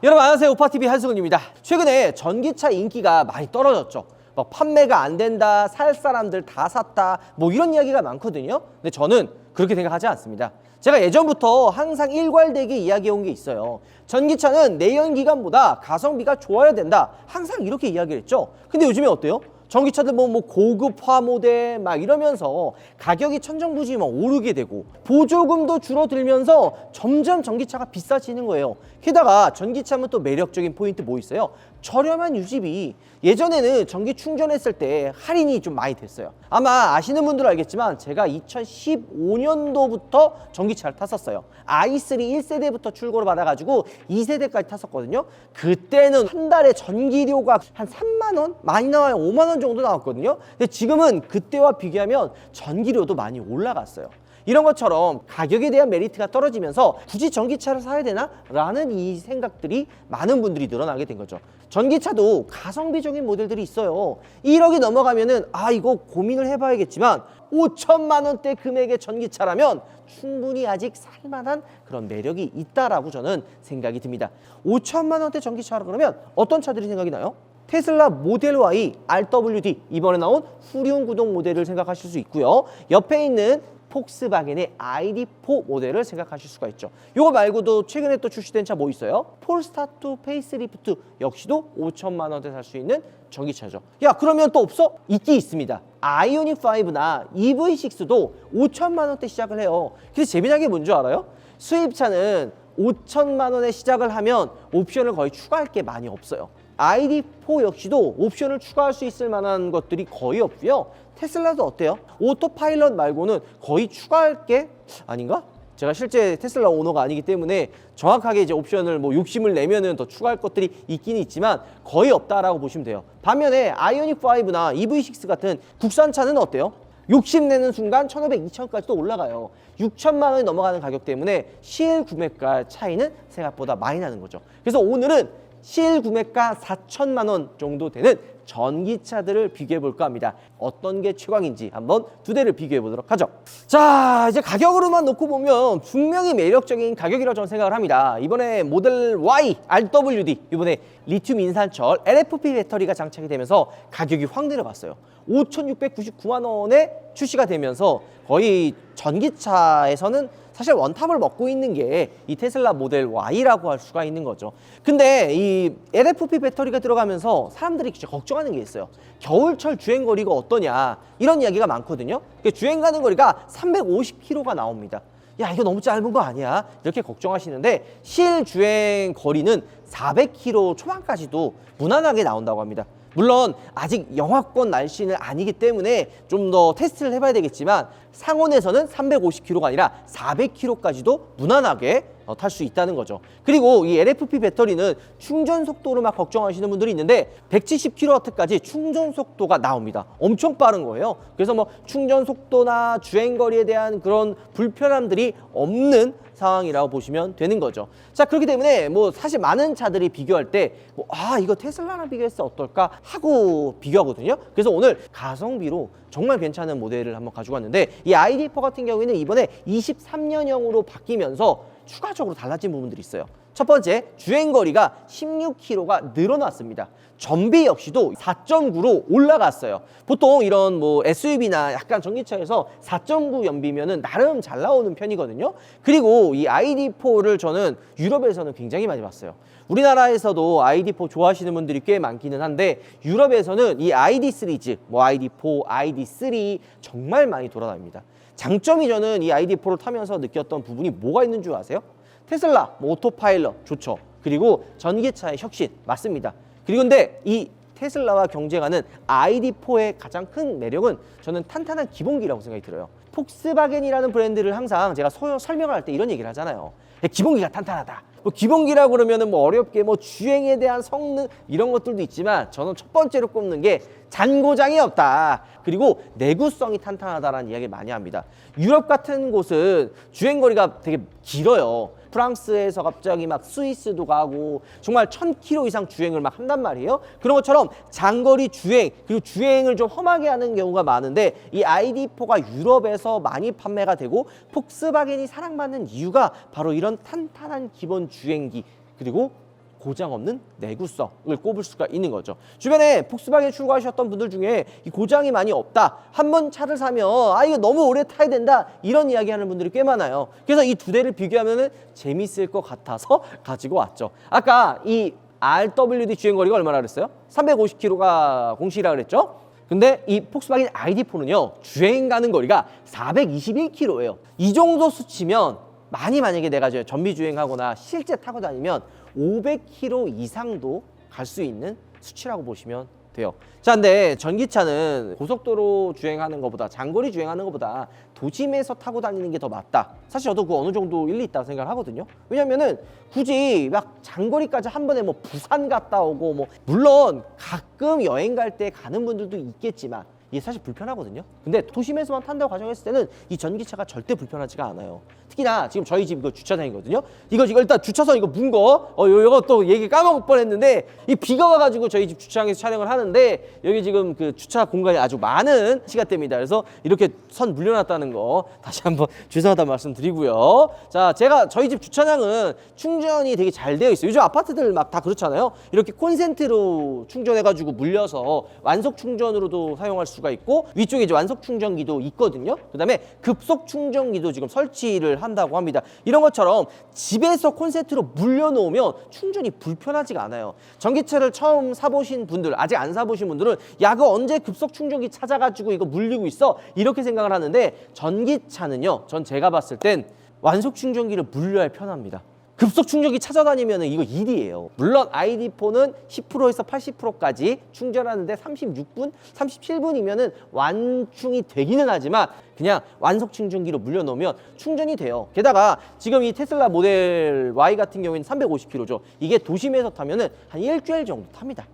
여러분 안녕하세요. 오빠TV 한승훈입니다. 최근에 전기차 인기가 많이 떨어졌죠. 막 판매가 안 된다, 살 사람들 다 샀다, 뭐 이런 이야기가 많거든요. 근데 저는 그렇게 생각하지 않습니다. 제가 예전부터 항상 일괄되게 이야기해온 게 있어요. 전기차는 내연기관보다 가성비가 좋아야 된다. 항상 이렇게 이야기를 했죠. 근데 요즘에 어때요? 전기차들 뭐 고급화 모델 막 이러면서 가격이 천정부지 막 오르게 되고 보조금도 줄어들면서 점점 전기차가 비싸지는 거예요. 게다가 전기차면 또 매력적인 포인트 뭐 있어요? 저렴한 유지비. 예전에는 전기 충전했을 때 할인이 좀 많이 됐어요. 아마 아시는 분들은 알겠지만 제가 2015년도부터 전기차를 탔었어요. i3 1세대부터 출고를 받아가지고 2세대까지 탔었거든요. 그때는 한 달에 전기료가 한 3만 원? 많이 나와요. 5만 원 정도 나왔거든요. 근데 지금은 그때와 비교하면 전기료도 많이 올라갔어요. 이런 것처럼 가격에 대한 메리트가 떨어지면서 굳이 전기차를 사야 되나? 라는 이 생각들이 많은 분들이 늘어나게 된 거죠. 전기차도 가성비적인 모델들이 있어요. 1억이 넘어가면은 이거 고민을 해봐야겠지만 5천만 원대 금액의 전기차라면 충분히 아직 살만한 그런 매력이 있다라고 저는 생각이 듭니다. 5천만 원대 전기차라 그러면 어떤 차들이 생각이 나요? 테슬라 모델 Y RWD, 이번에 나온 후륜 구동 모델을 생각하실 수 있고요. 옆에 있는 폭스바겐의 ID4 모델을 생각하실 수가 있죠. 이거 말고도 최근에 또 출시된 차 뭐 있어요? 폴스타2 페이스리프트 역시도 5천만 원대 살 수 있는 전기차죠. 야, 그러면 또 없어? 있긴 있습니다. 아이오닉5나 EV6도 5천만 원대 시작을 해요. 근데 재미난 게 뭔지 알아요? 수입차는 5천만 원에 시작을 하면 옵션을 거의 추가할 게 많이 없어요. ID4 역시도 옵션을 추가할 수 있을 만한 것들이 거의 없고요. 테슬라도 어때요? 오토파일럿 말고는 거의 추가할 게 아닌가? 제가 실제 테슬라 오너가 아니기 때문에 정확하게 이제 옵션을 뭐 욕심을 내면은 더 추가할 것들이 있긴 있지만 거의 없다라고 보시면 돼요. 반면에 아이오닉5나 EV6 같은 국산차는 어때요? 욕심내는 순간 1,500, 2,000까지도 올라가요. 6천만 원이 넘어가는 가격 때문에 실 구매가 차이는 생각보다 많이 나는 거죠. 그래서 오늘은 실 구매가 4천만 원 정도 되는 전기차들을 비교해 볼까 합니다. 어떤 게 최강인지 한번 두 대를 비교해 보도록 하죠. 자, 이제 가격으로만 놓고 보면 분명히 매력적인 가격이라고 저는 생각을 합니다. 이번에 모델 Y RWD, 이번에 리튬 인산철 LFP 배터리가 장착이 되면서 가격이 확 내려갔어요. 5,699만 원에 출시가 되면서 거의 전기차에서는 사실 원탑을 먹고 있는 게 이 테슬라 모델 Y라고 할 수가 있는 거죠. 근데 이 LFP 배터리가 들어가면서 사람들이 진짜 걱정하는 게 있어요. 겨울철 주행거리가 어떠냐, 이런 이야기가 많거든요. 주행 가는 거리가 350km가 나옵니다. 야, 이거 너무 짧은 거 아니야? 이렇게 걱정하시는데 실 주행 거리는 400km 초반까지도 무난하게 나온다고 합니다. 물론 아직 영하권 날씨는 아니기 때문에 좀 더 테스트를 해봐야 되겠지만 상온에서는 350km가 아니라 400km까지도 무난하게 탈 수 있다는 거죠. 그리고 이 LFP 배터리는 충전 속도를 막 걱정하시는 분들이 있는데 170kW까지 충전 속도가 나옵니다. 엄청 빠른 거예요. 그래서 뭐 충전 속도나 주행거리에 대한 그런 불편함들이 없는 상황이라고 보시면 되는 거죠. 자, 그렇기 때문에 뭐 사실 많은 차들이 비교할 때 이거 테슬라랑 비교했을 때 어떨까 하고 비교하거든요. 그래서 오늘 가성비로 정말 괜찮은 모델을 한번 가지고 왔는데 이 ID4 같은 경우에는 이번에 23년형으로 바뀌면서 추가적으로 달라진 부분들이 있어요. 첫 번째, 주행거리가 16km가 늘어났습니다. 전비 역시도 4.9로 올라갔어요. 보통 이런 뭐 SUV나 약간 전기차에서 4.9 연비면은 나름 잘 나오는 편이거든요. 그리고 이 ID4를 저는 유럽에서는 굉장히 많이 봤어요. 우리나라에서도 ID4 좋아하시는 분들이 꽤 많기는 한데 유럽에서는 이 ID 시리즈, 뭐 ID4, ID3 정말 많이 돌아다닙니다. 장점이 저는 이 ID4를 타면서 느꼈던 부분이 뭐가 있는 줄 아세요? 테슬라, 오토파일럿 좋죠. 그리고 전기차의 혁신 맞습니다. 그리고 근데 이 테슬라와 경쟁하는 ID4의 가장 큰 매력은 저는 탄탄한 기본기라고 생각이 들어요. 폭스바겐이라는 브랜드를 항상 제가 설명을 할 때 이런 얘기를 하잖아요. 기본기가 탄탄하다. 기본기라고 그러면은 어렵게 주행에 대한 성능 이런 것들도 있지만 저는 첫 번째로 꼽는 게 잔고장이 없다. 그리고 내구성이 탄탄하다라는 이야기를 많이 합니다. 유럽 같은 곳은 주행거리가 되게 길어요. 프랑스에서 갑자기 막 스위스도 가고 정말 1000km 이상 주행을 막 한단 말이에요. 그런 것처럼 장거리 주행, 그리고 주행을 좀 험하게 하는 경우가 많은데 이 ID4가 유럽에서 많이 판매가 되고 폭스바겐이 사랑받는 이유가 바로 이런 탄탄한 기본 주행기, 그리고 고장 없는 내구성을 꼽을 수가 있는 거죠. 주변에 폭스바겐 출고하셨던 분들 중에 이 고장이 많이 없다, 한번 차를 사면 이거 너무 오래 타야 된다, 이런 이야기하는 분들이 꽤 많아요. 그래서 이 두 대를 비교하면은 재밌을 것 같아서 가지고 왔죠. 아까 이 RWD 주행거리가 얼마나 그랬어요? 350km가 공식이라 그랬죠? 근데 이 폭스바겐 ID4는요, 주행 가는 거리가 421km예요. 이 정도 수치면 만약에 내가 전비 주행하거나 실제 타고 다니면 500km 이상도 갈 수 있는 수치라고 보시면 돼요. 자, 근데 전기차는 고속도로 주행하는 것보다, 장거리 주행하는 것보다 도심에서 타고 다니는 게 더 맞다. 사실 저도 그 어느 정도 일리 있다고 생각을 하거든요. 왜냐면은 굳이 막 장거리까지 한 번에 뭐 부산 갔다 오고, 뭐 물론 가끔 여행 갈 때 가는 분들도 있겠지만 이게 사실 불편하거든요. 근데 도심에서만 탄다고 가정했을 때는 이 전기차가 절대 불편하지가 않아요. 특히나 지금 저희 집 이거 주차장이거든요. 이거 일단 주차선 이거 문 거, 이거 또 얘기 까먹을 뻔했는데, 이 비가 와가지고 저희 집 주차장에서 촬영을 하는데 여기 지금 그 주차 공간이 아주 많은 시간대입니다. 그래서 이렇게 선 물려놨다는 거 다시 한번 죄송하다는 말씀 드리고요. 자, 제가 저희 집 주차장은 충전이 되게 잘 되어 있어요. 요즘 아파트들 막 다 그렇잖아요. 이렇게 콘센트로 충전해가지고 물려서 완속 충전으로도 사용할 수가 있고, 위쪽에 이제 완속 충전기도 있거든요. 그다음에 급속 충전기도 지금 설치를 한다고 합니다. 이런 것처럼 집에서 콘센트로 물려놓으면 충전이 불편하지가 않아요. 전기차를 처음 사보신 분들, 아직 안 사보신 분들은 야, 그 언제 급속 충전기 찾아가지고 이거 물리고 있어? 이렇게 생각을 하는데, 전기차는요, 전 제가 봤을 땐 완속 충전기를 물려야 편합니다. 급속 충전기 찾아다니면 이거 일이에요. 물론 ID4는 10%에서 80%까지 충전하는데 36분, 37분이면은 완충이 되기는 하지만 그냥 완속 충전기로 물려놓으면 충전이 돼요. 게다가 지금 이 테슬라 모델 Y 같은 경우에는 350km죠. 이게 도심에서 타면은 한 일주일 정도 탑니다.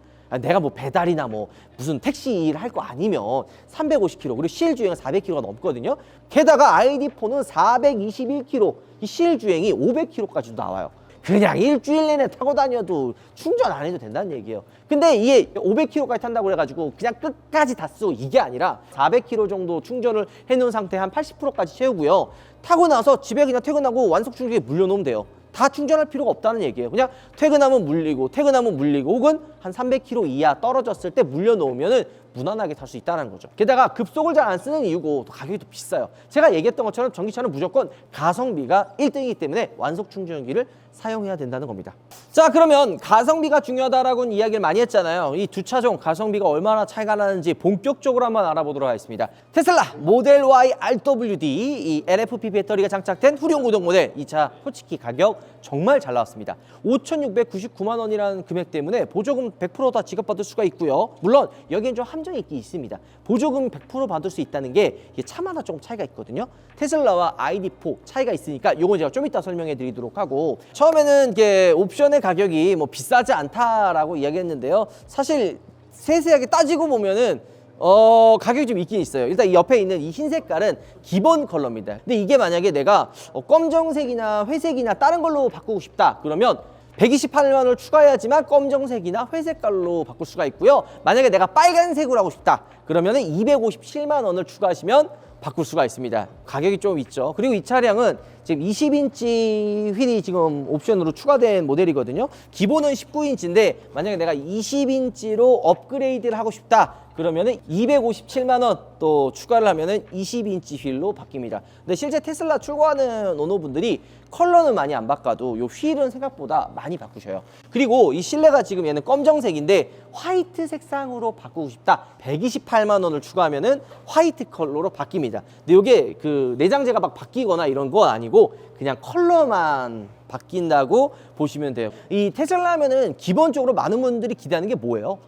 내가 뭐 배달이나 뭐 무슨 택시 일 할 거 아니면 350km, 그리고 실주행은 400km가 넘거든요. 게다가 ID4는 421km, 이 실주행이 500km까지도 나와요. 그냥 일주일 내내 타고 다녀도 충전 안 해도 된다는 얘기예요. 근데 이게 500km까지 탄다고 그래가지고 그냥 끝까지 다 쓰고 이게 아니라 400km 정도 충전을 해놓은 상태 한 80%까지 채우고요. 타고 나서 집에 그냥 퇴근하고 완속 충전기에 물려놓으면 돼요. 다 충전할 필요가 없다는 얘기예요. 그냥 퇴근하면 물리고, 퇴근하면 물리고, 혹은 한 300km 이하 떨어졌을 때 물려놓으면은 무난하게 탈 수 있다는 거죠. 게다가 급속을 잘 안 쓰는 이유고 또 가격이 더 비싸요. 제가 얘기했던 것처럼 전기차는 무조건 가성비가 1등이기 때문에 완속 충전기를 사용해야 된다는 겁니다. 자, 그러면 가성비가 중요하다라고는 이야기를 많이 했잖아요. 이 두 차종 가성비가 얼마나 차이가 나는지 본격적으로 한번 알아보도록 하겠습니다. 테슬라 모델 Y RWD, 이 LFP 배터리가 장착된 후륜 구동 모델, 이 차 솔직히 가격 정말 잘 나왔습니다. 5,699만 원이라는 금액 때문에 보조금 100% 다 지급받을 수가 있고요. 물론 여기엔 좀 함정이 있긴 있습니다. 보조금 100% 받을 수 있다는 게 이게 차마다 조금 차이가 있거든요. 테슬라와 ID4 차이가 있으니까 요건 제가 좀 이따 설명해 드리도록 하고, 처음에는 이게 옵션의 가격이 뭐 비싸지 않다라고 이야기했는데요. 사실 세세하게 따지고 보면은 가격이 좀 있긴 있어요. 일단 이 옆에 있는 이 흰 색깔은 기본 컬러입니다. 근데 이게 만약에 내가 검정색이나 회색이나 다른 걸로 바꾸고 싶다 그러면 128만 원을 추가해야지만 검정색이나 회색깔로 바꿀 수가 있고요. 만약에 내가 빨간색으로 하고 싶다 그러면은 257만 원을 추가하시면 바꿀 수가 있습니다. 가격이 좀 있죠. 그리고 이 차량은 지금 20인치 휠이 지금 옵션으로 추가된 모델이거든요. 기본은 19인치인데 만약에 내가 20인치로 업그레이드를 하고 싶다 그러면은 257만 원 또 추가를 하면은 20인치 휠로 바뀝니다. 근데 실제 테슬라 출고하는 오너분들이 컬러는 많이 안 바꿔도 요 휠은 생각보다 많이 바꾸셔요. 그리고 이 실내가 지금 얘는 검정색인데 화이트 색상으로 바꾸고 싶다 128만 원을 추가하면은 화이트 컬러로 바뀝니다. 근데 요게 그 내장재가 막 바뀌거나 이런 건 아니고 그냥 컬러만 바뀐다고 보시면 돼요. 이 테슬라 하면은 기본적으로 많은 분들이 기대하는 게 뭐예요?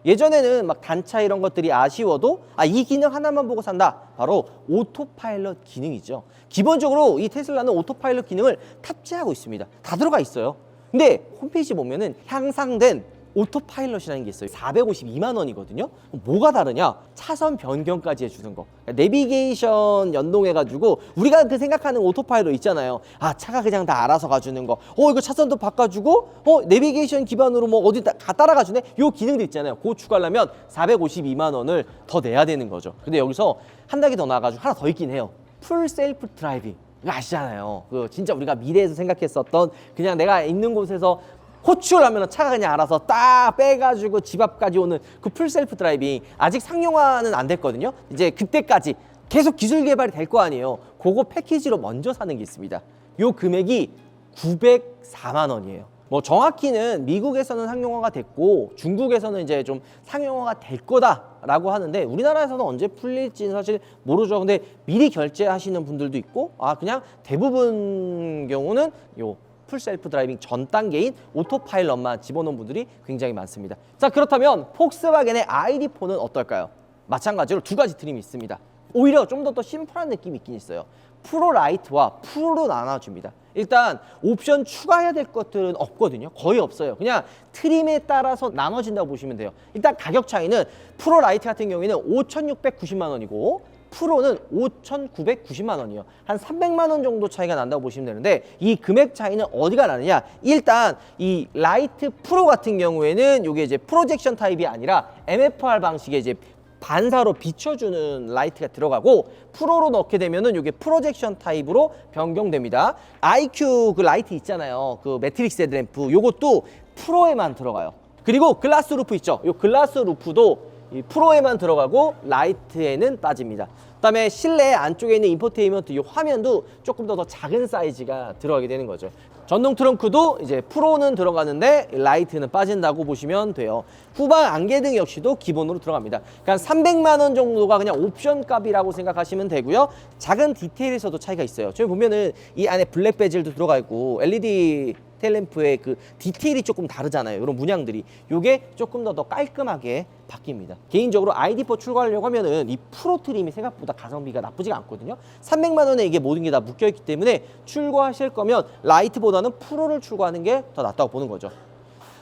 예전에는 막 단차 이런 것들이 아쉬워도 이 기능 하나만 보고 산다. 바로 오토파일럿 기능이죠. 기본적으로 이 테슬라는 오토파일럿 기능을 탑재하고 있습니다. 다 들어가 있어요. 근데 홈페이지 보면은 향상된 오토파일럿이라는 게 있어요. 452만 원이거든요. 뭐가 다르냐? 차선 변경까지 해주는 거. 내비게이션 연동해가지고 우리가 그 생각하는 오토파일럿 있잖아요. 차가 그냥 다 알아서 가주는 거. 이거 차선도 바꿔주고, 내비게이션 기반으로 뭐 어디 다 따라가주네? 요 기능들 있잖아요. 그거 추가하려면 452만 원을 더 내야 되는 거죠. 근데 여기서 한 단계 더 나아가지고 하나 더 있긴 해요. 풀 셀프 드라이빙. 이거 아시잖아요. 그 진짜 우리가 미래에서 생각했었던 그냥 내가 있는 곳에서 호출을 하면 차가 그냥 알아서 딱 빼가지고 집 앞까지 오는 그 풀셀프 드라이빙 아직 상용화는 안 됐거든요. 이제 그때까지 계속 기술 개발이 될 거 아니에요. 그거 패키지로 먼저 사는 게 있습니다. 요 금액이 904만 원이에요. 뭐 정확히는 미국에서는 상용화가 됐고 중국에서는 이제 좀 상용화가 될 거다라고 하는데 우리나라에서는 언제 풀릴지는 사실 모르죠. 근데 미리 결제하시는 분들도 있고 그냥 대부분 경우는 요 풀셀프 드라이빙 전 단계인 오토파일럿만 집어넣은 분들이 굉장히 많습니다. 자, 그렇다면 폭스바겐의 ID.4는 어떨까요? 마찬가지로 두 가지 트림이 있습니다. 오히려 좀 더 심플한 느낌이 있긴 있어요. 프로 라이트와 프로로 나눠줍니다. 일단 옵션 추가해야 될 것들은 없거든요. 거의 없어요. 그냥 트림에 따라서 나눠진다고 보시면 돼요. 일단 가격 차이는 프로 라이트 같은 경우에는 5,690만 원이고 프로는 5,990만 원이요. 한 300만 원 정도 차이가 난다고 보시면 되는데 이 금액 차이는 어디가 나느냐? 일단 이 라이트 프로 같은 경우에는 이게 이제 프로젝션 타입이 아니라 MFR 방식의 이제 반사로 비춰주는 라이트가 들어가고 프로로 넣게 되면은 이게 프로젝션 타입으로 변경됩니다. IQ 그 라이트 있잖아요. 그 매트릭스 헤드램프 요것도 프로에만 들어가요. 그리고 글라스 루프 있죠. 요 글라스 루프도 이 프로에만 들어가고 라이트에는 빠집니다. 그다음에 실내 안쪽에 있는 인포테인먼트 이 화면도 조금 더 작은 사이즈가 들어가게 되는 거죠. 전동 트렁크도 이제 프로는 들어가는데 라이트는 빠진다고 보시면 돼요. 후방 안개등 역시도 기본으로 들어갑니다. 그러니까 300만 원 정도가 그냥 옵션 값이라고 생각하시면 되고요. 작은 디테일에서도 차이가 있어요. 저희 보면은 이 안에 블랙 베젤도 들어가 있고 LED 테일램프의 그 디테일이 조금 다르잖아요. 이런 문양들이 요게 조금 더 깔끔하게 바뀝니다. 개인적으로 ID.4 출고하려고 하면은 이 프로 트림이 생각보다 가성비가 나쁘지가 않거든요. 300만 원에 이게 모든 게 다 묶여있기 때문에 출고하실 거면 라이트보다는 프로를 출고하는 게 더 낫다고 보는 거죠.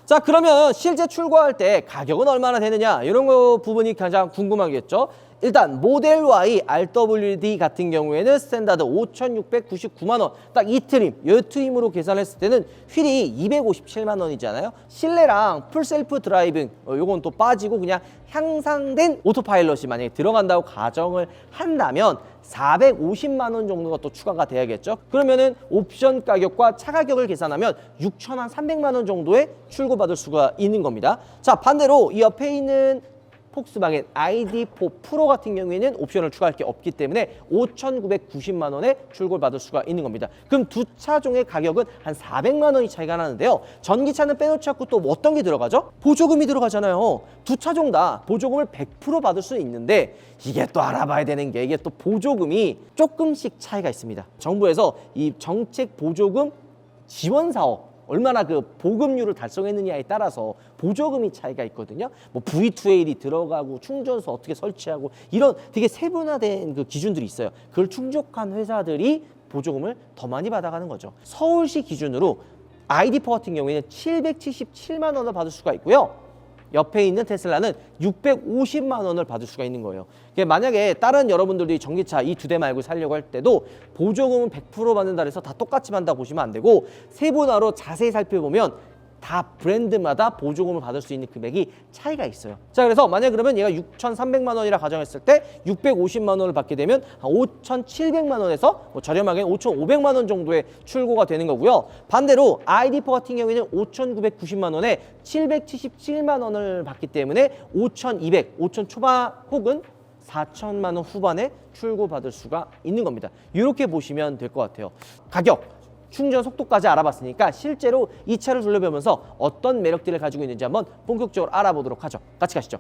자, 그러면 실제 출고할 때 가격은 얼마나 되느냐 이런 거 부분이 가장 궁금하겠죠. 일단 모델 Y RWD 같은 경우에는 스탠다드 5,699만 원. 딱 이 트림, 이 트림으로 계산했을 때는 휠이 257만 원이잖아요. 실내랑 풀셀프 드라이빙 요건 또 빠지고 그냥 향상된 오토파일럿이 만약에 들어간다고 가정을 한다면 450만 원 정도가 또 추가가 돼야겠죠. 그러면은 옵션 가격과 차 가격을 계산하면 6,300만 원 정도에 출고받을 수가 있는 겁니다. 자, 반대로 이 옆에 있는 폭스바겐 ID.4 프로 같은 경우에는 옵션을 추가할 게 없기 때문에 5,990만 원에 출고를 받을 수가 있는 겁니다. 그럼 두 차종의 가격은 한 400만 원이 차이가 나는데요. 전기차는 빼놓지 않고 또 어떤 게 들어가죠? 보조금이 들어가잖아요. 두 차종 다 보조금을 100% 받을 수 있는데 이게 또 알아봐야 되는 게 이게 또 보조금이 조금씩 차이가 있습니다. 정부에서 이 정책 보조금 지원 사업 얼마나 그 보급률을 달성했느냐에 따라서 보조금이 차이가 있거든요. 뭐 V2A이 들어가고 충전소 어떻게 설치하고 이런 되게 세분화된 그 기준들이 있어요. 그걸 충족한 회사들이 보조금을 더 많이 받아가는 거죠. 서울시 기준으로 ID.4 같은 경우에는 777만 원을 받을 수가 있고요. 옆에 있는 테슬라는 650만 원을 받을 수가 있는 거예요. 만약에 다른 여러분들이 전기차 이 두 대 말고 살려고 할 때도 보조금은 100% 받는다 해서 다 똑같이 받는다 보시면 안 되고 세분화로 자세히 살펴보면 다 브랜드마다 보조금을 받을 수 있는 금액이 차이가 있어요. 자, 그래서 만약 그러면 얘가 6,300만 원이라 가정했을 때 650만 원을 받게 되면 한 5,700만 원에서 뭐 저렴하게 5,500만 원 정도의 출고가 되는 거고요. 반대로 ID.4 같은 경우에는 5,990만 원에 777만 원을 받기 때문에 5,200, 5,000 초반 혹은 4천만 원 후반에 출고받을 수가 있는 겁니다. 이렇게 보시면 될 것 같아요. 가격, 충전 속도까지 알아봤으니까 실제로 이 차를 둘러보면서 어떤 매력들을 가지고 있는지 한번 본격적으로 알아보도록 하죠. 같이 가시죠.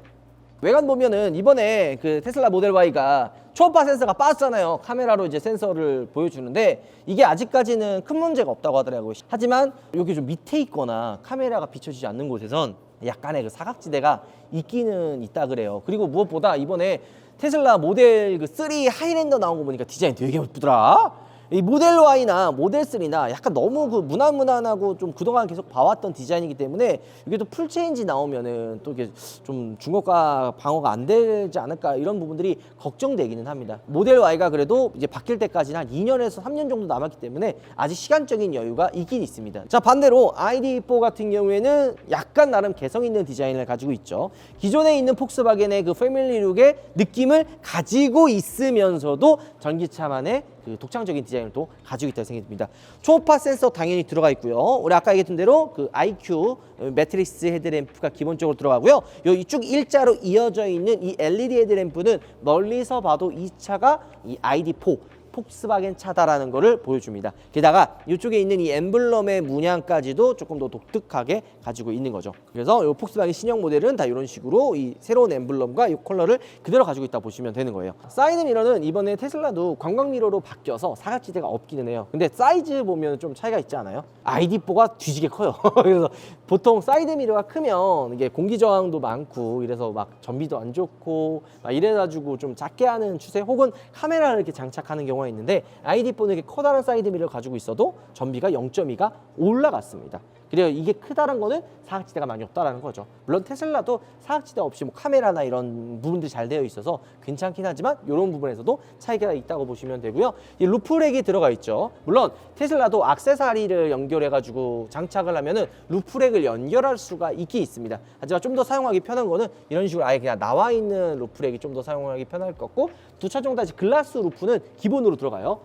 외관 보면은 이번에 그 테슬라 모델 Y가 초음파 센서가 빠졌잖아요. 카메라로 이제 센서를 보여주는데 이게 아직까지는 큰 문제가 없다고 하더라고요. 하지만 여기 좀 밑에 있거나 카메라가 비춰지지 않는 곳에선 약간의 그 사각지대가 있기는 있다 그래요. 그리고 무엇보다 이번에 테슬라 모델 그 3 하이랜더 나온 거 보니까 디자인 되게 예쁘더라. 이 모델 Y나 모델 3나 약간 너무 그 무난무난하고 좀 그동안 계속 봐왔던 디자인이기 때문에 이게 또 풀체인지 나오면은 또 이게 좀 중고가 방어가 안 되지 않을까 이런 부분들이 걱정되기는 합니다. 모델 Y가 그래도 이제 바뀔 때까지는 한 2년에서 3년 정도 남았기 때문에 아직 시간적인 여유가 있긴 있습니다. 자, 반대로 ID.4 같은 경우에는 약간 나름 개성 있는 디자인을 가지고 있죠. 기존에 있는 폭스바겐의 그 패밀리룩의 느낌을 가지고 있으면서도 전기차만의 그 그 독창적인 디자인을 또 가지고 있다고 생각이 듭니다. 초음파 센서 당연히 들어가 있고요. 우리 아까 얘기했던 대로 그 IQ 매트릭스 헤드램프가 기본적으로 들어가고요. 요 쭉 일자로 이어져 있는 이 LED 헤드램프는 멀리서 봐도 이 차가 이 ID4 폭스바겐 차다라는 것을 보여줍니다. 게다가 이쪽에 있는 이 엠블럼의 문양까지도 조금 더 독특하게 가지고 있는 거죠. 그래서 이 폭스바겐 신형 모델은 다 이런 식으로 이 새로운 엠블럼과 이 컬러를 그대로 가지고 있다 보시면 되는 거예요. 사이드 미러는 이번에 테슬라도 관광 미러로 바뀌어서 사각지대가 없기는 해요. 근데 사이즈 보면 좀 차이가 있지 않아요? ID4가 뒤지게 커요. 그래서 보통 사이드 미러가 크면 이게 공기 저항도 많고 이래서 막 전비도 안 좋고 막 이래가지고 좀 작게 하는 추세, 혹은 카메라를 이렇게 장착하는 경우가 있는데 ID4는 이렇게 커다란 사이드 미러를 가지고 있어도 전비가 0.2가 올라갔습니다. 그래요. 이게 크다는 거는 사각지대가 많이 없다라는 거죠. 물론 테슬라도 사각지대 없이 뭐 카메라나 이런 부분들이 잘 되어 있어서 괜찮긴 하지만 이런 부분에서도 차이가 있다고 보시면 되고요. 이 루프렉이 들어가 있죠. 물론 테슬라도 액세서리를 연결해 가지고 장착을 하면은 루프렉을 연결할 수가 있긴 있습니다. 하지만 좀 더 사용하기 편한 거는 이런 식으로 아예 그냥 나와 있는 루프렉이 좀 더 사용하기 편할 것 같고, 두 차 정도 글라스 루프는 기본으로 들어가요.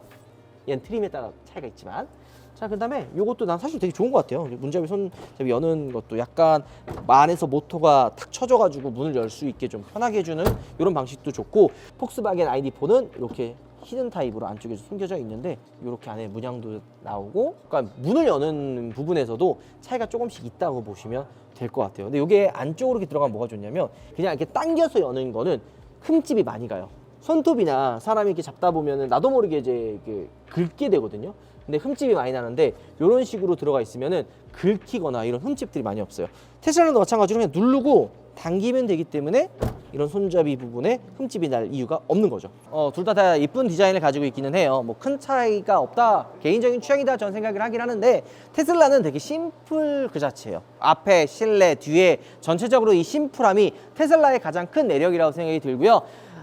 얘는 트림에 따라 차이가 있지만. 자, 그 다음에 이것도 난 사실 되게 좋은 것 같아요. 문잡이 손잡이 여는 것도 약간 안에서 모터가 탁 쳐져가지고 문을 열 수 있게 좀 편하게 해주는 이런 방식도 좋고, 폭스바겐 ID4는 이렇게 히든 타입으로 안쪽에 숨겨져 있는데 이렇게 안에 문양도 나오고, 그러니까 문을 여는 부분에서도 차이가 조금씩 있다고 보시면 될 것 같아요. 근데 이게 안쪽으로 이렇게 들어가면 뭐가 좋냐면, 그냥 이렇게 당겨서 여는 거는 흠집이 많이 가요. 손톱이나 사람이 이렇게 잡다 보면은 나도 모르게 이제 이렇게 긁게 되거든요. 근데 흠집이 많이 나는데 이런 식으로 들어가 있으면은 긁히거나 이런 흠집들이 많이 없어요. 테슬라는 마찬가지로 그냥 누르고 당기면 되기 때문에 이런 손잡이 부분에 흠집이 날 이유가 없는 거죠. 둘 다 이쁜 디자인을 가지고 있기는 해요. 뭐 큰 차이가 없다, 개인적인 취향이다 저는 생각을 하긴 하는데, 테슬라는 되게 심플 그 자체예요. 앞에, 실내, 뒤에 전체적으로 이 심플함이 테슬라의 가장 큰 매력이라고 생각이 들고요.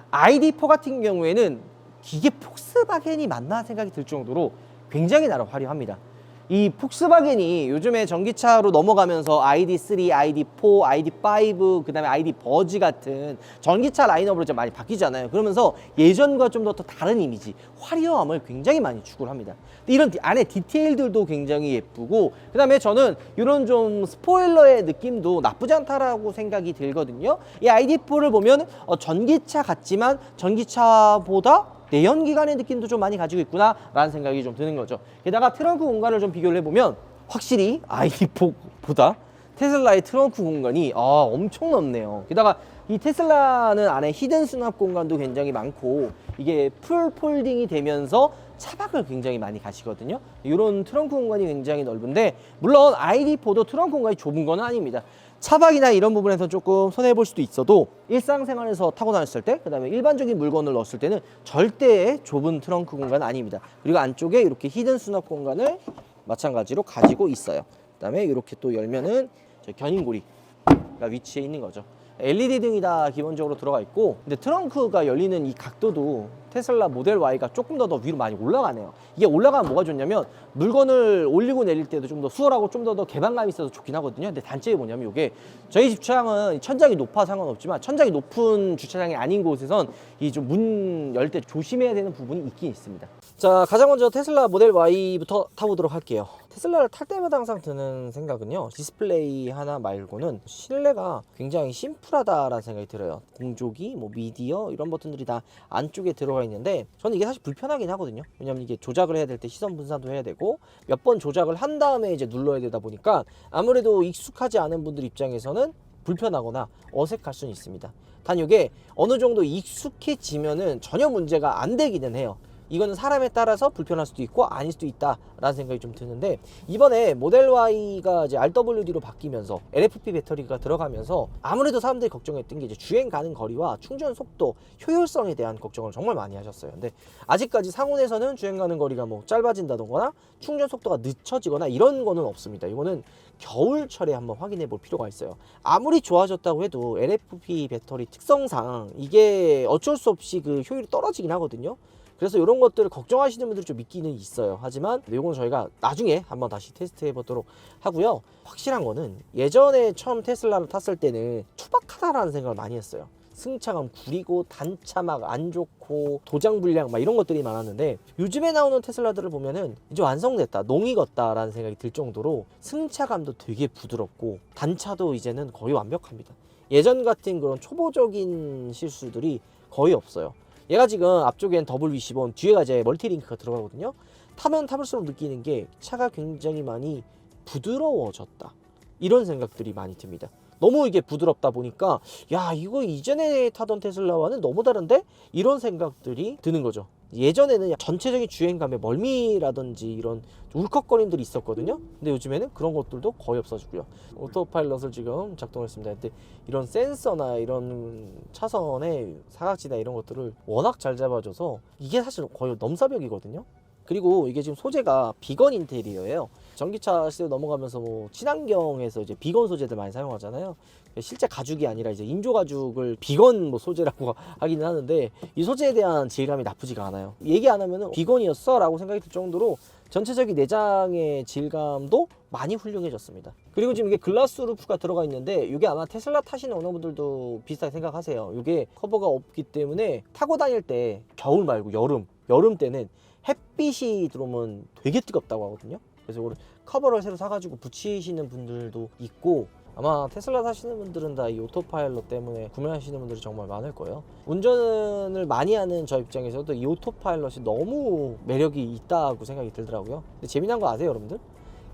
ID4 같은 경우에는 이게 폭스바겐이 맞나 생각이 들 정도로 굉장히 나름 화려합니다. 이 폭스바겐이 요즘에 전기차로 넘어가면서 ID3, ID4, ID5, 그 다음에 ID 버즈 같은 전기차 라인업으로 좀 많이 바뀌잖아요. 그러면서 예전과 좀 더 다른 이미지, 화려함을 굉장히 많이 추구를 합니다. 이런 안에 디테일들도 굉장히 예쁘고, 그 다음에 저는 이런 좀 스포일러의 느낌도 나쁘지 않다라고 생각이 들거든요. 이 ID4를 보면 전기차 같지만 전기차보다 내연기관의 느낌도 좀 많이 가지고 있구나 라는 생각이 좀 드는 거죠. 게다가 트렁크 공간을 좀 비교를 해보면 확실히 ID4보다 테슬라의 트렁크 공간이 엄청 넓네요. 게다가 이 테슬라는 안에 히든 수납 공간도 굉장히 많고, 이게 풀 폴딩이 되면서 차박을 굉장히 많이 가시거든요. 이런 트렁크 공간이 굉장히 넓은데, 물론 ID4도 트렁크 공간이 좁은 건 아닙니다. 차박이나 이런 부분에서 조금 손해볼 수도 있어도 일상생활에서 타고 다녔을 때, 그 다음에 일반적인 물건을 넣었을 때는 절대 좁은 트렁크 공간은 아닙니다. 그리고 안쪽에 이렇게 히든 수납 공간을 마찬가지로 가지고 있어요. 그 다음에 이렇게 또 열면은 견인고리가 위치해 있는 거죠. LED 등이 다 기본적으로 들어가 있고, 근데 트렁크가 열리는 이 각도도 테슬라 모델 Y가 조금 더 위로 많이 올라가네요. 이게 올라가면 뭐가 좋냐면 물건을 올리고 내릴 때도 좀 더 수월하고 좀 더 개방감이 있어서 좋긴 하거든요. 근데 단점이 뭐냐면, 이게 저희 집 주차장은 천장이 높아 상관없지만 천장이 높은 주차장이 아닌 곳에선 이 좀 문 열 때 조심해야 되는 부분이 있긴 있습니다. 자, 가장 먼저 테슬라 모델 Y부터 타보도록 할게요. 테슬라를 탈 때마다 항상 드는 생각은요, 디스플레이 하나 말고는 실내가 굉장히 심플하다라는 생각이 들어요. 공조기, 뭐 미디어 이런 버튼들이 다 안쪽에 들어가 있는데, 저는 이게 사실 불편하긴 하거든요. 왜냐면 이게 조작을 해야 될 때 시선 분산도 해야 되고 몇 번 조작을 한 다음에 이제 눌러야 되다 보니까 아무래도 익숙하지 않은 분들 입장에서는 불편하거나 어색할 수는 있습니다. 단 이게 어느 정도 익숙해지면은 전혀 문제가 안 되기는 해요. 이거는 사람에 따라서 불편할 수도 있고 아닐 수도 있다라는 생각이 좀 드는데, 이번에 모델 Y가 이제 RWD로 바뀌면서 LFP 배터리가 들어가면서 아무래도 사람들이 걱정했던 게 이제 주행 가는 거리와 충전 속도, 효율성에 대한 걱정을 정말 많이 하셨어요. 근데 아직까지 상온에서는 주행 가는 거리가 뭐 짧아진다던가 충전 속도가 늦춰지거나 이런 거는 없습니다. 이거는 겨울철에 한번 확인해 볼 필요가 있어요. 아무리 좋아졌다고 해도 LFP 배터리 특성상 이게 어쩔 수 없이 그 효율이 떨어지긴 하거든요. 그래서 이런 것들을 걱정하시는 분들이 좀 있기는 있어요. 하지만 이건 저희가 나중에 한번 다시 테스트해 보도록 하고요. 확실한 거는 예전에 처음 테슬라를 탔을 때는 투박하다라는 생각을 많이 했어요. 승차감 구리고 단차 막 안 좋고 도장 불량 막 이런 것들이 많았는데, 요즘에 나오는 테슬라들을 보면은 이제 완성됐다, 농 익었다라는 생각이 들 정도로 승차감도 되게 부드럽고 단차도 이제는 거의 완벽합니다. 예전 같은 그런 초보적인 실수들이 거의 없어요. 얘가 지금 앞쪽엔 더블 위시본, 뒤에가 이제 멀티링크가 들어가거든요. 타면 타볼수록 느끼는 게 차가 굉장히 많이 부드러워졌다, 이런 생각들이 많이 듭니다. 너무 이게 부드럽다 보니까 야, 이거 이전에 타던 테슬라와는 너무 다른데? 이런 생각들이 드는 거죠. 예전에는 전체적인 주행감에 멀미라든지 이런 울컥거림들이 있었거든요. 근데 요즘에는 그런 것들도 거의 없어지고요. 오토파일럿을 지금 작동했습니다. 근데 이런 센서나 이런 차선의 사각지대 이런 것들을 워낙 잘 잡아줘서 이게 사실 거의 넘사벽이거든요. 그리고 이게 지금 소재가 비건 인테리어예요. 전기차 시대로 넘어가면서 뭐 친환경에서 이제 비건 소재들 많이 사용하잖아요. 실제 가죽이 아니라 이제 인조 가죽을 비건 뭐 소재라고 하기는 하는데, 이 소재에 대한 질감이 나쁘지가 않아요. 얘기 안 하면은 비건이었어 라고 생각이 들 정도로 전체적인 내장의 질감도 많이 훌륭해졌습니다. 그리고 지금 이게 글라스 루프가 들어가 있는데, 이게 아마 테슬라 타시는 오너분들도 비슷하게 생각하세요. 이게 커버가 없기 때문에 타고 다닐 때, 겨울 말고 여름 때는 햇빛이 들어오면 되게 뜨겁다고 하거든요. 그래서 이걸 커버를 새로 사가지고 붙이시는 분들도 있고, 아마 테슬라 사시는 분들은 다 이 오토파일럿 때문에 구매하시는 분들이 정말 많을 거예요. 운전을 많이 하는 저 입장에서도 이 오토파일럿이 너무 매력이 있다고 생각이 들더라고요. 근데 재미난 거 아세요, 여러분들?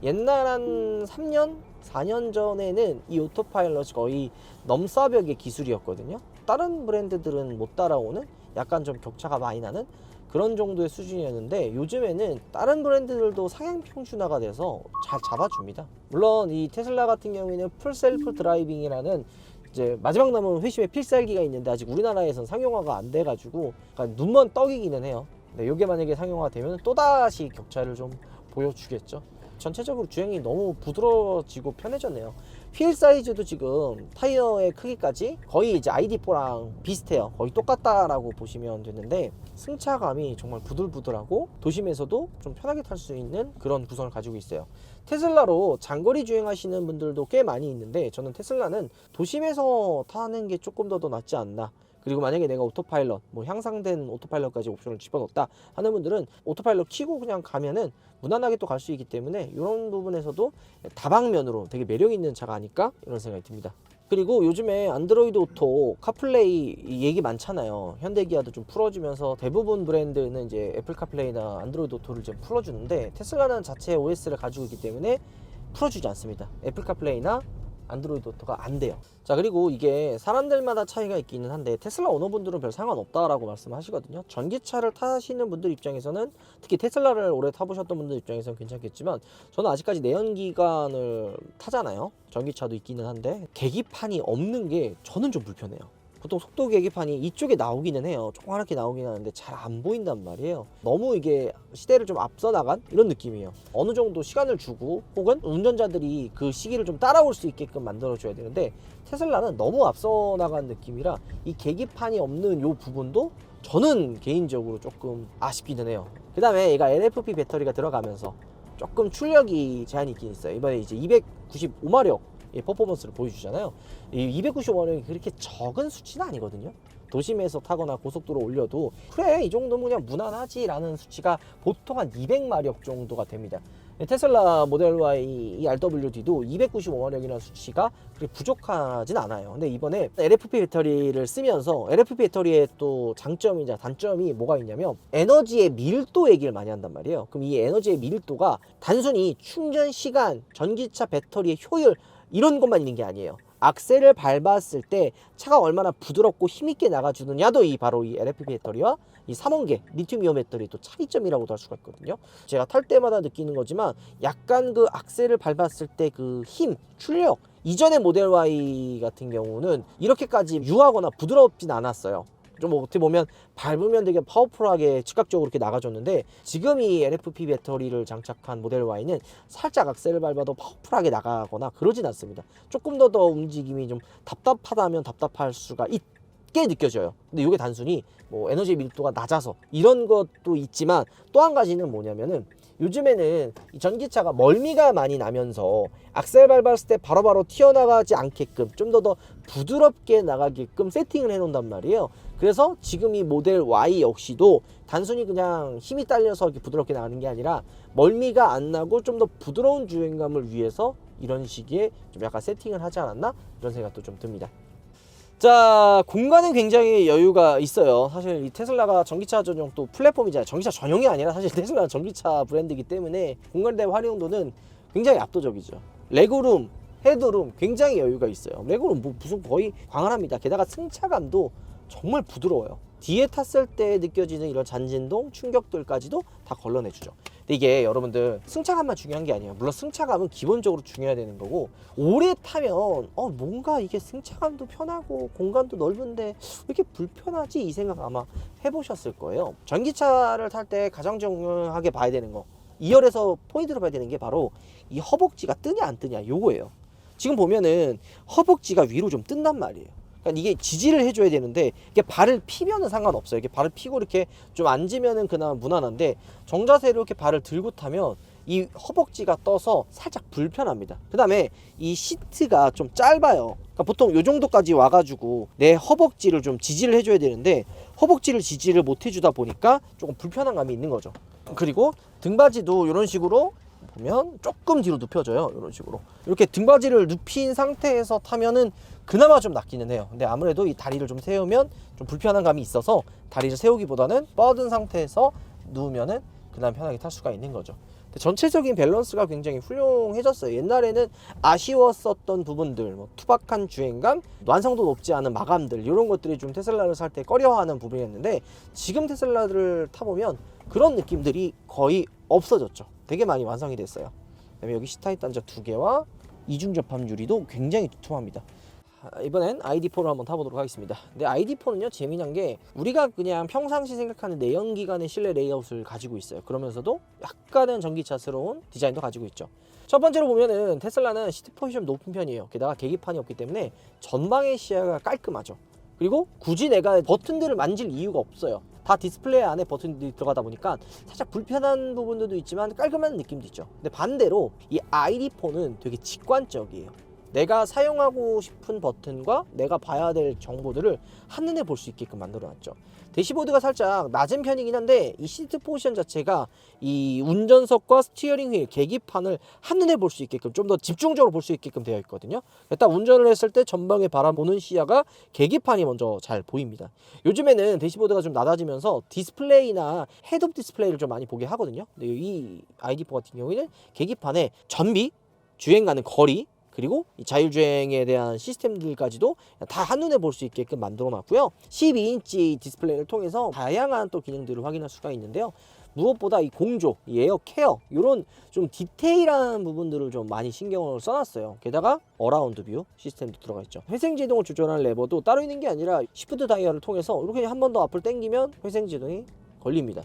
옛날 한 3년? 4년 전에는 이 오토파일럿이 거의 넘사벽의 기술이었거든요. 다른 브랜드들은 못 따라오는, 약간 좀 격차가 많이 나는 그런 정도의 수준이었는데, 요즘에는 다른 브랜드들도 상향 평준화가 돼서 잘 잡아줍니다. 물론 이 테슬라 같은 경우에는 풀 셀프 드라이빙이라는 이제 마지막 남은 회심의 필살기가 있는데, 아직 우리나라에선 상용화가 안 돼가지고 눈먼 떡이기는 해요. 근데 이게 만약에 상용화 되면 또다시 격차를 좀 보여주겠죠. 전체적으로 주행이 너무 부드러워지고 편해졌네요. 휠 사이즈도 지금 타이어의 크기까지 거의 이제 ID4랑 비슷해요. 거의 똑같다라고 보시면 되는데, 승차감이 정말 부들부들하고 도심에서도 좀 편하게 탈 수 있는 그런 구성을 가지고 있어요. 테슬라로 장거리 주행하시는 분들도 꽤 많이 있는데, 저는 테슬라는 도심에서 타는 게 조금 더 낫지 않나. 그리고 만약에 내가 오토파일럿, 뭐 향상된 오토파일럿까지 옵션을 집어넣었다 하는 분들은 오토파일럿 키고 그냥 가면은 무난하게 또 갈 수 있기 때문에, 이런 부분에서도 다방면으로 되게 매력 있는 차가 아닐까, 이런 생각이 듭니다. 그리고 요즘에 안드로이드 오토, 카플레이 얘기 많잖아요. 현대기아도 좀 풀어주면서 대부분 브랜드는 이제 애플 카플레이나 안드로이드 오토를 좀 풀어주는데, 테슬라는 자체 OS를 가지고 있기 때문에 풀어주지 않습니다. 애플 카플레이나 안드로이드 오토가 안 돼요. 자, 그리고 이게 사람들마다 차이가 있기는 한데, 테슬라 오너분들은 별 상관없다라고 말씀하시거든요. 전기차를 타시는 분들 입장에서는, 특히 테슬라를 오래 타보셨던 분들 입장에서는 괜찮겠지만, 저는 아직까지 내연기관을 타잖아요. 전기차도 있기는 한데 계기판이 없는 게 저는 좀 불편해요. 보통 속도 계기판이 이쪽에 나오기는 해요. 조그맣게 나오긴 하는데 잘 안 보인단 말이에요. 너무 이게 시대를 좀 앞서 나간 이런 느낌이에요. 어느 정도 시간을 주고, 혹은 운전자들이 그 시기를 좀 따라올 수 있게끔 만들어줘야 되는데, 테슬라는 너무 앞서 나간 느낌이라 이 계기판이 없는 요 부분도 저는 개인적으로 조금 아쉽기는 해요. 그 다음에 얘가 LFP 배터리가 들어가면서 조금 출력이 제한이 있긴 있어요. 이번에 이제 295마력 퍼포먼스를 보여주잖아요. 이 295마력이 그렇게 적은 수치는 아니거든요. 도심에서 타거나 고속도로 올려도 그래, 이 정도면 그냥 무난하지 라는 수치가 보통 한 200마력 정도가 됩니다. 테슬라 모델 Y 이 RWD도 295마력이라는 수치가 그렇게 부족하진 않아요. 근데 이번에 LFP 배터리를 쓰면서, LFP 배터리의 또 장점이자 단점이 뭐가 있냐면, 에너지의 밀도 얘기를 많이 한단 말이에요. 그럼 이 에너지의 밀도가 단순히 충전 시간, 전기차 배터리의 효율 이런 것만 있는 게 아니에요. 악셀을 밟았을 때 차가 얼마나 부드럽고 힘있게 나가주느냐도 바로 이 LFP 배터리와 이 3원계 리튬이온 배터리의 또 차이점이라고도 할 수가 있거든요. 제가 탈 때마다 느끼는 거지만, 약간 그 악셀을 밟았을 때 그 힘, 출력, 이전의 모델 Y 같은 경우는 이렇게까지 유하거나 부드럽진 않았어요. 좀 어떻게 보면 밟으면 되게 파워풀하게 즉각적으로 이렇게 나가줬는데, 지금 이 LFP 배터리를 장착한 모델 Y는 살짝 악셀을 밟아도 파워풀하게 나가거나 그러진 않습니다. 조금 더 움직임이 좀 답답하다면 답답할 수가 있게 느껴져요. 근데 이게 단순히 뭐 에너지 밀도가 낮아서 이런 것도 있지만, 또 한 가지는 뭐냐면은 요즘에는 이 전기차가 멀미가 많이 나면서 악셀 밟았을 때 바로바로 튀어나가지 않게끔 좀 더 부드럽게 나가게끔 세팅을 해 놓는단 말이에요. 그래서 지금 이 모델 Y 역시도 단순히 그냥 힘이 딸려서 이렇게 부드럽게 나가는 게 아니라 멀미가 안 나고 좀 더 부드러운 주행감을 위해서 이런 식의 좀 약간 세팅을 하지 않았나? 이런 생각도 좀 듭니다. 자, 공간은 굉장히 여유가 있어요. 사실 이 테슬라가 전기차 전용 또 플랫폼이잖아요. 전기차 전용이 아니라 사실 테슬라는 전기차 브랜드이기 때문에 공간에 대한 활용도는 굉장히 압도적이죠. 레그룸, 헤드룸 굉장히 여유가 있어요. 레그룸 뭐 무슨 거의 광활합니다. 게다가 승차감도 정말 부드러워요. 뒤에 탔을 때 느껴지는 이런 잔진동, 충격들까지도 다 걸러내주죠. 근데 이게 여러분들 승차감만 중요한 게 아니에요. 물론 승차감은 기본적으로 중요해야 되는 거고, 오래 타면 뭔가 이게 승차감도 편하고 공간도 넓은데 왜 이렇게 불편하지? 이 생각 아마 해보셨을 거예요. 전기차를 탈 때 가장 중요하게 봐야 되는 거, 2열에서 포인트로 봐야 되는 게 바로 이 허벅지가 뜨냐 안 뜨냐 요거예요. 지금 보면은 허벅지가 위로 좀 뜬단 말이에요. 그러니까 이게 지지를 해줘야 되는데 이게 발을 피면은 상관없어요. 이렇게 발을 피고 이렇게 좀 앉으면은 그나마 무난한데, 정자세로 이렇게 발을 들고 타면 이 허벅지가 떠서 살짝 불편합니다. 그 다음에 이 시트가 좀 짧아요. 그러니까 보통 요 정도까지 와가지고 내 허벅지를 좀 지지를 해줘야 되는데 허벅지를 지지를 못 해주다 보니까 조금 불편한 감이 있는 거죠. 그리고 등받이도 이런 식으로 보면 조금 뒤로 눕혀져요. 이런 식으로 이렇게 등받이를 눕힌 상태에서 타면은 그나마 좀 낫기는 해요. 근데 아무래도 이 다리를 좀 세우면 좀 불편한 감이 있어서 다리를 세우기보다는 뻗은 상태에서 누우면은 그나마 편하게 탈 수가 있는 거죠. 근데 전체적인 밸런스가 굉장히 훌륭해졌어요. 옛날에는 아쉬웠었던 부분들, 뭐 투박한 주행감, 완성도 높지 않은 마감들, 이런 것들이 좀 테슬라를 살 때 꺼려하는 부분이었는데, 지금 테슬라를 타보면 그런 느낌들이 거의 없어졌죠. 되게 많이 완성이 됐어요. 그다음에 여기 C타입 단자 2개와 이중 접합 유리도 굉장히 두툼합니다. 이번엔 ID4를 한번 타보도록 하겠습니다. 근데 ID4는요, 재미난 게 우리가 그냥 평상시 생각하는 내연기관의 실내 레이아웃을 가지고 있어요. 그러면서도 약간은 전기차스러운 디자인도 가지고 있죠. 첫 번째로 보면은 테슬라는 시트 포지션 높은 편이에요. 게다가 계기판이 없기 때문에 전방의 시야가 깔끔하죠. 그리고 굳이 내가 버튼들을 만질 이유가 없어요. 다 디스플레이 안에 버튼들이 들어가다 보니까 살짝 불편한 부분들도 있지만 깔끔한 느낌도 있죠. 근데 반대로 이 ID4는 되게 직관적이에요. 내가 사용하고 싶은 버튼과 내가 봐야 될 정보들을 한눈에 볼 수 있게끔 만들어놨죠. 대시보드가 살짝 낮은 편이긴 한데 이 시트 포지션 자체가 이 운전석과 스티어링 휠, 계기판을 한눈에 볼 수 있게끔 좀 더 집중적으로 볼 수 있게끔 되어 있거든요. 딱 운전을 했을 때 전방에 바라보는 시야가 계기판이 먼저 잘 보입니다. 요즘에는 대시보드가 좀 낮아지면서 디스플레이나 헤드업 디스플레이를 좀 많이 보게 하거든요. 근데 이 ID4 같은 경우에는 계기판에 전비, 주행 가는 거리, 그리고 이 자율주행에 대한 시스템들까지도 다 한눈에 볼 수 있게끔 만들어 놨고요. 12인치 디스플레이를 통해서 다양한 또 기능들을 확인할 수가 있는데요. 무엇보다 이 공조, 이 에어 케어, 이런 좀 디테일한 부분들을 좀 많이 신경을 써놨어요. 게다가 어라운드 뷰 시스템도 들어가 있죠. 회생제동을 조절하는 레버도 따로 있는 게 아니라 시프트 다이얼을 통해서 이렇게 한 번 더 앞을 당기면 회생제동이 걸립니다.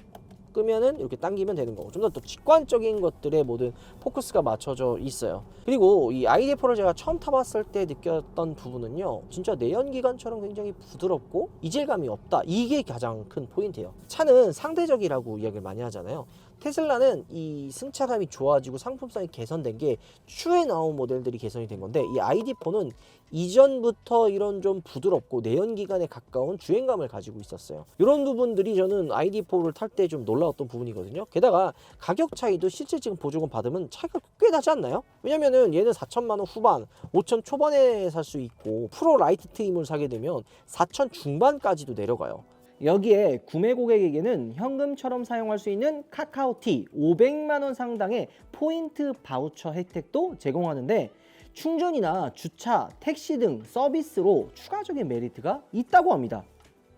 끄면은 이렇게 당기면 되는 거고, 좀 더 또 직관적인 것들의 모든 포커스가 맞춰져 있어요. 그리고 이 ID4를 제가 처음 타봤을 때 느꼈던 부분은요, 진짜 내연기관처럼 굉장히 부드럽고 이질감이 없다. 이게 가장 큰 포인트예요. 차는 상대적이라고 이야기를 많이 하잖아요. 테슬라는 이 승차감이 좋아지고 상품성이 개선된 게 추후에 나온 모델들이 개선이 된 건데, 이 ID4는 이전부터 이런 좀 부드럽고 내연기관에 가까운 주행감을 가지고 있었어요. 이런 부분들이 저는 ID4를 탈 때 좀 놀라웠던 부분이거든요. 게다가 가격 차이도 실제 지금 보조금 받으면 차이가 꽤 나지 않나요? 왜냐면은 얘는 4천만 원 후반, 5천 초반에 살 수 있고, 프로 라이트 트림을 사게 되면 4천 중반까지도 내려가요. 여기에 구매 고객에게는 현금처럼 사용할 수 있는 카카오티 500만 원 상당의 포인트 바우처 혜택도 제공하는데, 충전이나 주차, 택시 등 서비스로 추가적인 메리트가 있다고 합니다.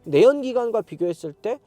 내연기관과 비교했을 때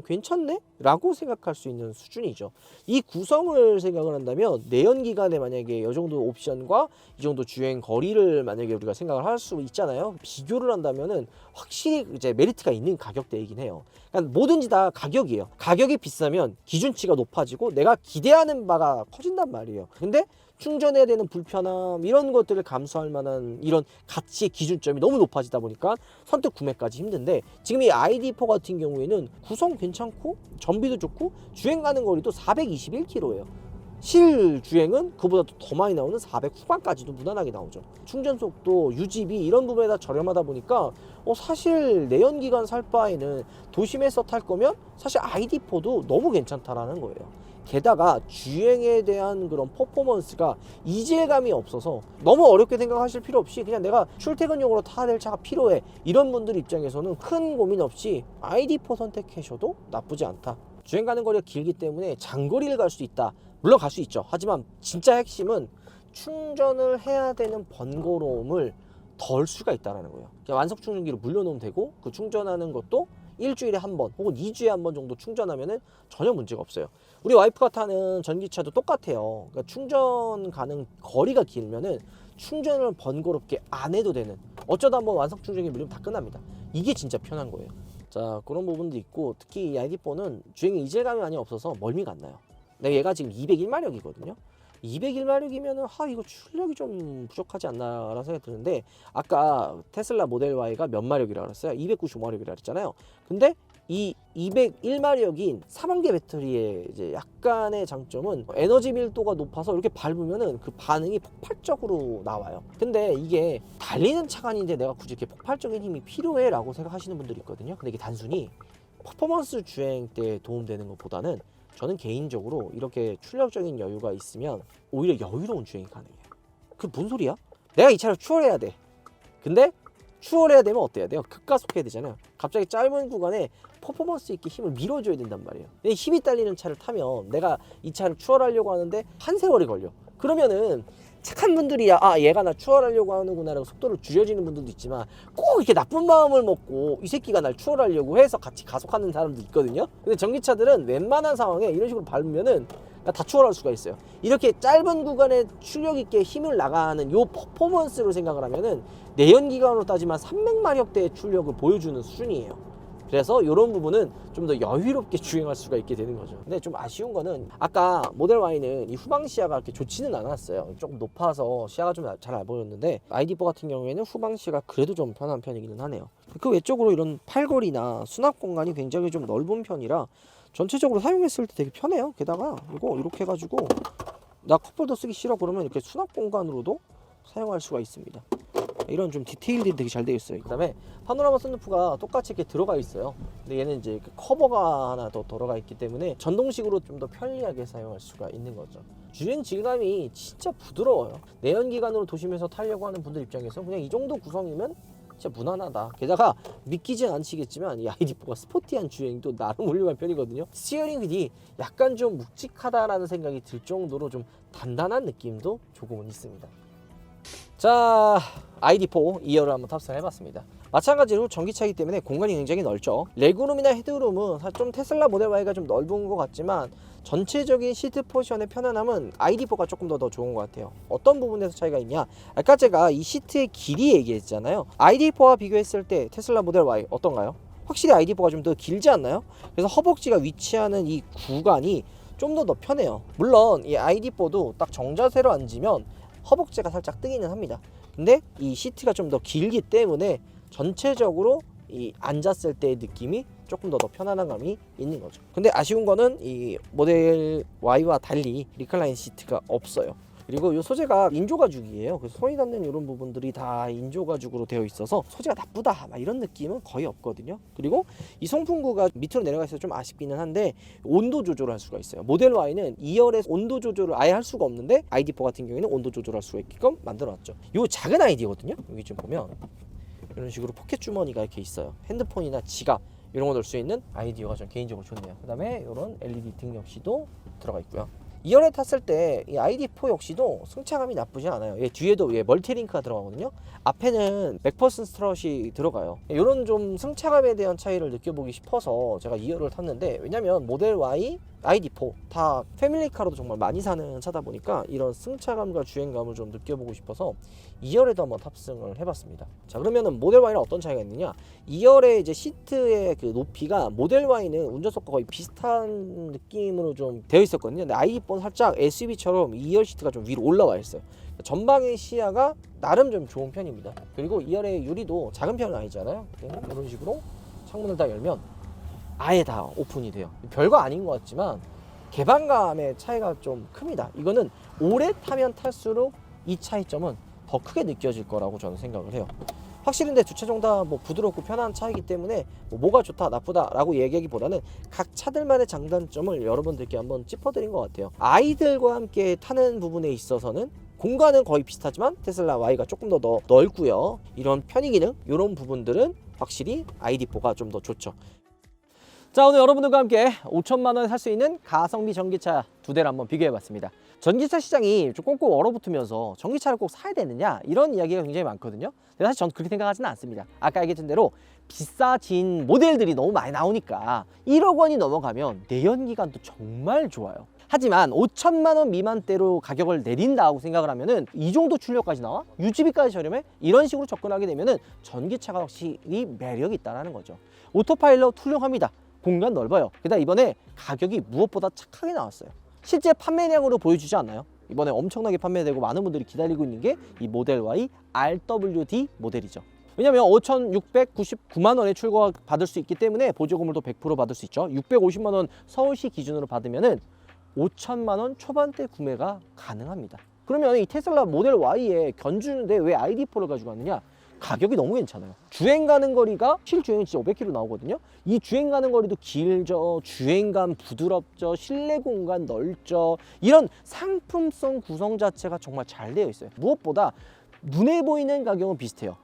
괜찮네? 라고 생각할 수 있는 수준이죠. 이 구성을 생각을 한다면 내연기관에 만약에 이 정도 옵션과 이 정도 주행 거리를 만약에 우리가 생각을 할 수 있잖아요. 비교를 한다면은 확실히 이제 메리트가 있는 가격대이긴 해요. 그러니까 뭐든지 다 가격이에요. 가격이 비싸면 기준치가 높아지고 내가 기대하는 바가 커진단 말이에요. 근데 충전해야 되는 불편함 이런 것들을 감수할 만한 이런 가치의 기준점이 너무 높아지다 보니까 선뜻 구매까지 힘든데, 지금 이 ID4 같은 경우에는 구성 괜찮고 전비도 좋고 주행 가는 거리도 421km예요. 실 주행은 그보다 더 많이 나오는 400 후반까지도 무난하게 나오죠. 충전 속도, 유지비 이런 부분에 다 저렴하다 보니까 사실 내연기관 살 바에는 도심에서 탈 거면 사실 ID4도 너무 괜찮다라는 거예요. 게다가 주행에 대한 그런 퍼포먼스가 이질감이 없어서 너무 어렵게 생각하실 필요 없이 그냥 내가 출퇴근용으로 타야 될 차가 필요해, 이런 분들 입장에서는 큰 고민 없이 ID4 선택하셔도 나쁘지 않다. 주행 가는 거리가 길기 때문에 장거리를 갈 수 있다. 물론 갈 수 있죠. 하지만 진짜 핵심은 충전을 해야 되는 번거로움을 덜 수가 있다는 거예요. 그냥 완속 충전기로 물려놓으면 되고, 그 충전하는 것도 일주일에 한 번 혹은 2주에 한 번 정도 충전하면은 전혀 문제가 없어요. 우리 와이프가 타는 전기차도 똑같아요. 그러니까 충전 가는 거리가 길면은 충전을 번거롭게 안 해도 되는, 어쩌다 한번 완속 충전기 물리면 다 끝납니다. 이게 진짜 편한 거예요. 자, 그런 부분도 있고, 특히 이 ID4는 주행에 이질감이 많이 없어서 멀미가 안 나요. 근데 얘가 지금 201마력이거든요. 201마력이면은 이거 출력이 좀 부족하지 않나 라는 생각이 드는데, 아까 테슬라 모델 Y가 몇 마력이라고 그랬어요? 295마력이라고 그랬잖아요. 근데 이 201마력인 3원계 배터리의 이제 약간의 장점은 에너지 밀도가 높아서 이렇게 밟으면은 그 반응이 폭발적으로 나와요. 근데 이게 달리는 차가 아닌데 내가 굳이 이렇게 폭발적인 힘이 필요해 라고 생각하시는 분들이 있거든요. 근데 이게 단순히 퍼포먼스 주행 때 도움되는 것보다는 저는 개인적으로 이렇게 출력적인 여유가 있으면 오히려 여유로운 주행이 가능해요. 그게 뭔 소리야? 내가 이 차를 추월해야 돼. 근데 추월해야 되면 어때야 돼요? 급가속해야 되잖아요. 갑자기 짧은 구간에 퍼포먼스 있게 힘을 밀어줘야 된단 말이에요. 근데 힘이 딸리는 차를 타면 내가 이 차를 추월하려고 하는데 한 세월이 걸려. 그러면은 착한 분들이야, 얘가 나 추월하려고 하는구나 라고 속도를 줄여지는 분들도 있지만, 꼭 이렇게 나쁜 마음을 먹고 이 새끼가 날 추월하려고 해서 같이 가속하는 사람도 있거든요. 근데 전기차들은 웬만한 상황에 이런 식으로 밟으면은 다 추월할 수가 있어요. 이렇게 짧은 구간에 출력 있게 힘을 나가는 요 퍼포먼스로 생각을 하면은 내연기관으로 따지면 300마력대의 출력을 보여주는 수준이에요. 그래서 이런 부분은 좀 더 여유롭게 주행할 수가 있게 되는 거죠. 근데 좀 아쉬운 거는 아까 모델 Y는 이 후방 시야가 그렇게 좋지는 않았어요. 조금 높아서 시야가 좀 잘 안 보였는데, ID4 같은 경우에는 후방 시야가 그래도 좀 편한 편이기는 하네요. 그 외적으로 이런 팔걸이나 수납 공간이 굉장히 좀 넓은 편이라 전체적으로 사용했을 때 되게 편해요. 게다가 이거 이렇게 해가지고 나 컵홀더 쓰기 싫어 그러면 이렇게 수납 공간으로도 사용할 수가 있습니다. 이런 좀 디테일들이 되게 잘 되어 있어요. 그 다음에 파노라마 선루프가 똑같이 이렇게 들어가 있어요. 근데 얘는 이제 커버가 하나 더 들어가 있기 때문에 전동식으로 좀 더 편리하게 사용할 수가 있는 거죠. 주행 질감이 진짜 부드러워요. 내연기관으로 도심에서 타려고 하는 분들 입장에서 그냥 이 정도 구성이면 진짜 무난하다. 게다가 믿기진 않으시겠지만 이 ID4가 스포티한 주행도 나름 훌륭한 편이거든요. 스티어링 휠이 약간 좀 묵직하다라는 생각이 들 정도로 좀 단단한 느낌도 조금은 있습니다. 자, ID4 2열을 한번 탑승을 해봤습니다. 마찬가지로 전기차이기 때문에 공간이 굉장히 넓죠. 레그룸이나 헤드룸은 사실 좀 테슬라 모델 Y가 좀 넓은 것 같지만 전체적인 시트 포지션의 편안함은 ID4가 조금 더 좋은 것 같아요. 어떤 부분에서 차이가 있냐? 아까 제가 이 시트의 길이 얘기했잖아요. ID4와 비교했을 때 테슬라 모델 Y 어떤가요? 확실히 ID4가 좀 더 길지 않나요? 그래서 허벅지가 위치하는 이 구간이 좀 더 편해요. 물론 이 ID4도 딱 정자세로 앉으면 허벅지가 살짝 뜨기는 합니다. 근데 이 시트가 좀 더 길기 때문에 전체적으로 이 앉았을 때의 느낌이 조금 더 편안한 감이 있는 거죠. 근데 아쉬운 거는 이 모델 Y와 달리 리클라인 시트가 없어요. 그리고 이 소재가 인조 가죽이에요. 그래서 손이 닿는 이런 부분들이 다 인조 가죽으로 되어 있어서 소재가 나쁘다 막 이런 느낌은 거의 없거든요. 그리고 이 송풍구가 밑으로 내려가 있어서 좀 아쉽기는 한데 온도 조절을 할 수가 있어요. 모델 Y는 2열에서 온도 조절을 아예 할 수가 없는데 ID4 같은 경우에는 온도 조절할 수가 있게끔 만들어놨죠. 이 작은 아이디거든요. 여기 좀 보면 이런 식으로 포켓 주머니가 이렇게 있어요. 핸드폰이나 지갑 이런 거 넣을 수 있는 아이디어가 좀 개인적으로 좋네요. 그 다음에 이런 LED 등 역시도 들어가 있고요. 2열에 탔을 때 이 ID4 역시도 승차감이 나쁘지 않아요. 얘 뒤에도 멀티링크가 들어가거든요. 앞에는 맥퍼슨 스트럿이 들어가요. 이런 좀 승차감에 대한 차이를 느껴보기 싶어서 제가 2열을 탔는데, 왜냐면 모델 Y ID4 다 패밀리카로도 정말 많이 사는 차다 보니까 이런 승차감과 주행감을 좀 느껴보고 싶어서 2열에도 한번 탑승을 해봤습니다. 자, 그러면은 모델 Y랑 어떤 차이가 있느냐? 2열의 이제 시트의 그 높이가 모델 Y는 운전석과 거의 비슷한 느낌으로 좀 되어 있었거든요. 근데 ID4는 살짝 SUV처럼 2열 시트가 좀 위로 올라와 있어요. 전방의 시야가 나름 좀 좋은 편입니다. 그리고 2열의 유리도 작은 편은 아니잖아요. 이런 식으로 창문을 다 열면 아예 다 오픈이 돼요. 별거 아닌 것 같지만 개방감의 차이가 좀 큽니다. 이거는 오래 타면 탈수록 이 차이점은 더 크게 느껴질 거라고 저는 생각을 해요. 확실히 근데 두 차종 다 뭐 부드럽고 편한 차이기 때문에 뭐가 좋다 나쁘다라고 얘기하기보다는 각 차들만의 장단점을 여러분들께 한번 짚어드린 것 같아요. 아이들과 함께 타는 부분에 있어서는 공간은 거의 비슷하지만 테슬라 Y가 조금 더 넓고요. 이런 편의 기능 이런 부분들은 확실히 ID4가 좀 더 좋죠. 자, 오늘 여러분들과 함께 5천만 원에 살 수 있는 가성비 전기차 두 대를 한번 비교해봤습니다. 전기차 시장이 좀 꽁꽁 얼어붙으면서 전기차를 꼭 사야 되느냐 이런 이야기가 굉장히 많거든요. 근데 사실 저는 그렇게 생각하지는 않습니다. 아까 얘기했던 대로 비싸진 모델들이 너무 많이 나오니까 1억 원이 넘어가면 내연기관도 정말 좋아요. 하지만 5천만 원 미만대로 가격을 내린다고 생각을 하면은 이 정도 출력까지 나와? 유지비까지 저렴해? 이런 식으로 접근하게 되면은 전기차가 확실히 매력이 있다는 거죠. 오토파일럿 훌륭합니다. 공간 넓어요. 게다가 이번에 가격이 무엇보다 착하게 나왔어요. 실제 판매량으로 보여주지 않나요? 이번에 엄청나게 판매되고 많은 분들이 기다리고 있는 게 이 모델 Y RWD 모델이죠. 왜냐면 5,699만 원에 출고 받을 수 있기 때문에 보조금을 또 100% 받을 수 있죠. 650만 원 서울시 기준으로 받으면은 5천만 원 초반대 구매가 가능합니다. 그러면 이 테슬라 모델 Y에 견주는데 왜 ID4를 가지고 왔느냐? 가격이 너무 괜찮아요. 주행 가는 거리가 실주행이 진짜 500km 나오거든요. 이 주행 가는 거리도 길죠. 주행감 부드럽죠. 실내 공간 넓죠. 이런 상품성 구성 자체가 정말 잘 되어 있어요. 무엇보다 눈에 보이는 가격은 비슷해요.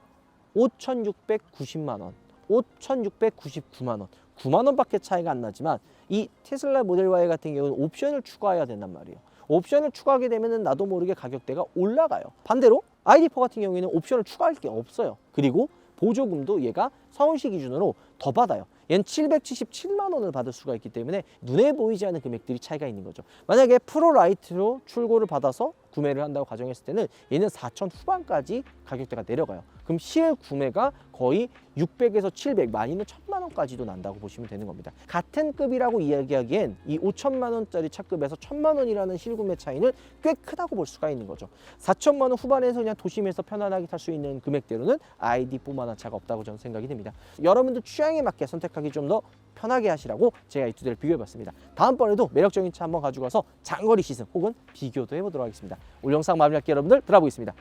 5,690만 원, 5,699만 원, 9만 원밖에 차이가 안 나지만 이 테슬라 모델 Y 같은 경우는 옵션을 추가해야 된단 말이에요. 옵션을 추가하게 되면 나도 모르게 가격대가 올라가요. 반대로 ID4 같은 경우에는 옵션을 추가할 게 없어요. 그리고 보조금도 얘가 서울시 기준으로 더 받아요. 얘는 777만 원을 받을 수가 있기 때문에 눈에 보이지 않는 금액들이 차이가 있는 거죠. 만약에 프로 라이트로 출고를 받아서 구매를 한다고 가정했을 때는 얘는 4천 후반까지 가격대가 내려가요. 그럼 실 구매가 거의 600에서 700, 많이는 1,000만 원까지도 난다고 보시면 되는 겁니다. 같은 급이라고 이야기하기엔 이 5천만 원짜리 차급에서 1,000만 원이라는 실구매 차이는 꽤 크다고 볼 수가 있는 거죠. 4천만 원 후반에서 그냥 도심에서 편안하게 탈 수 있는 금액대로는 ID4만한 차가 없다고 저는 생각이 됩니다. 여러분들 취향에 맞게 선택하기 좀 더 편하게 하시라고 제가 이 두 대를 비교해봤습니다. 다음번에도 매력적인 차 한번 가지고 와서 장거리 시승 혹은 비교도 해보도록 하겠습니다. 오늘 영상 마무리할게요. 여러분들 들어보겠습니다.